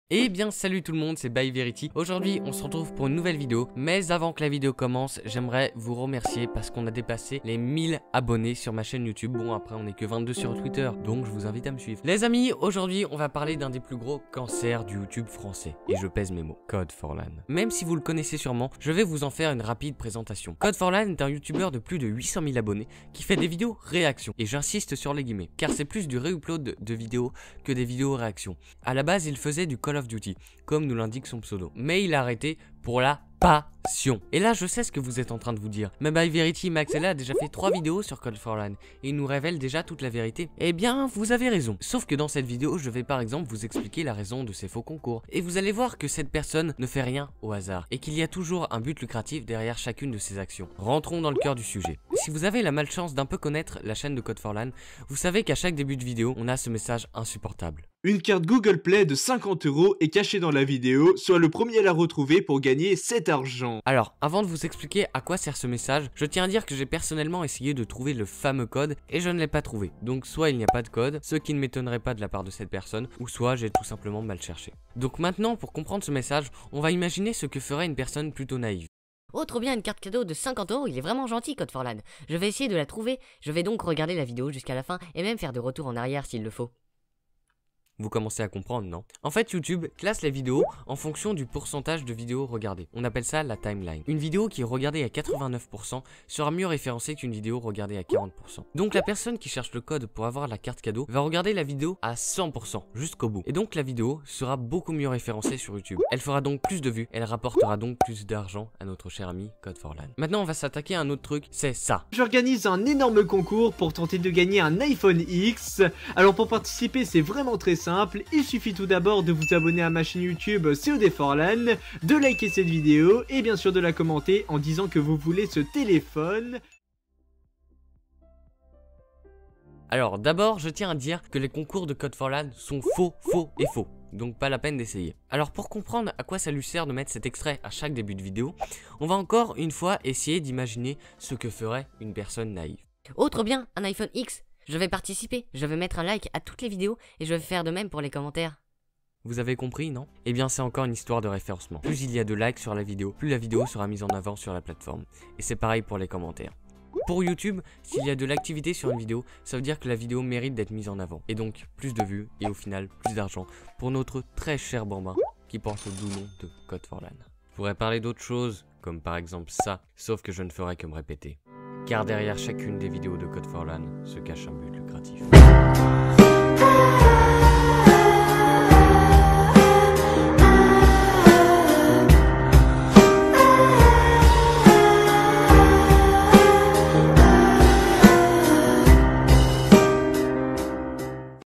Eh bien salut tout le monde, c'est ByVerity. Aujourd'hui on se retrouve pour une nouvelle vidéo. Mais avant que la vidéo commence, j'aimerais vous remercier parce qu'on a dépassé les 1000 abonnés sur ma chaîne YouTube. Bon, après on est que 22 sur Twitter, donc je vous invite à me suivre. Les amis, aujourd'hui on va parler d'un des plus gros cancers du YouTube français. Et je pèse mes mots, Code4Lan. Même si vous le connaissez sûrement, je vais vous en faire une rapide présentation. Code4Lan est un YouTuber de plus de 800 000 abonnés qui fait des vidéos réactions. Et j'insiste sur les guillemets, car c'est plus du réupload de vidéos que des vidéos réactions. À la base il faisait du Call of Duty, comme nous l'indique son pseudo. Mais il a arrêté pour la passion. Et là, je sais ce que vous êtes en train de vous dire. Mais ByVerity Maxella a déjà fait 3 vidéos sur Code4Lan et il nous révèle déjà toute la vérité. Eh bien, vous avez raison. Sauf que dans cette vidéo, je vais par exemple vous expliquer la raison de ces faux concours. Et vous allez voir que cette personne ne fait rien au hasard et qu'il y a toujours un but lucratif derrière chacune de ses actions. Rentrons dans le cœur du sujet. Si vous avez la malchance d'un peu connaître la chaîne de Code4Lan, vous savez qu'à chaque début de vidéo, on a ce message insupportable. Une carte Google Play de 50 € est cachée dans la vidéo, sois le premier à la retrouver pour gagner cet argent. Alors, avant de vous expliquer à quoi sert ce message, je tiens à dire que j'ai personnellement essayé de trouver le fameux code et je ne l'ai pas trouvé. Donc soit il n'y a pas de code, ce qui ne m'étonnerait pas de la part de cette personne, ou soit j'ai tout simplement mal cherché. Donc maintenant, pour comprendre ce message, on va imaginer ce que ferait une personne plutôt naïve. Oh, trop bien, une carte cadeau de 50 €, il est vraiment gentil Code4Lan. Je vais essayer de la trouver, je vais donc regarder la vidéo jusqu'à la fin et même faire de retour en arrière s'il le faut. Vous commencez à comprendre, non? En fait, YouTube classe les vidéos en fonction du pourcentage de vidéos regardées. On appelle ça la timeline. Une vidéo qui est regardée à 89% sera mieux référencée qu'une vidéo regardée à 40%. Donc la personne qui cherche le code pour avoir la carte cadeau va regarder la vidéo à 100% jusqu'au bout. Et donc la vidéo sera beaucoup mieux référencée sur YouTube. Elle fera donc plus de vues, elle rapportera donc plus d'argent à notre cher ami Code4Lan. Maintenant, on va s'attaquer à un autre truc, c'est ça. J'organise un énorme concours pour tenter de gagner un iPhone X. Alors pour participer, c'est vraiment très simple. Il suffit tout d'abord de vous abonner à ma chaîne YouTube COD4Lan, de liker cette vidéo et bien sûr de la commenter en disant que vous voulez ce téléphone. Alors d'abord, je tiens à dire que les concours de Code4Lan sont faux et faux. Donc pas la peine d'essayer. Alors pour comprendre à quoi ça lui sert de mettre cet extrait à chaque début de vidéo, on va encore une fois essayer d'imaginer ce que ferait une personne naïve. Oh, trop bien, un iPhone X. Je vais participer, je vais mettre un like à toutes les vidéos et je vais faire de même pour les commentaires. Vous avez compris, non? Eh bien c'est encore une histoire de référencement. Plus il y a de likes sur la vidéo, plus la vidéo sera mise en avant sur la plateforme. Et c'est pareil pour les commentaires. Pour YouTube, s'il y a de l'activité sur une vidéo, ça veut dire que la vidéo mérite d'être mise en avant. Et donc plus de vues et au final plus d'argent pour notre très cher bambin qui porte le doux nom de Code4Lan. Je pourrais parler d'autres choses, comme par exemple ça, sauf que je ne ferai que me répéter. Car derrière chacune des vidéos de Code4Lan se cache un but lucratif.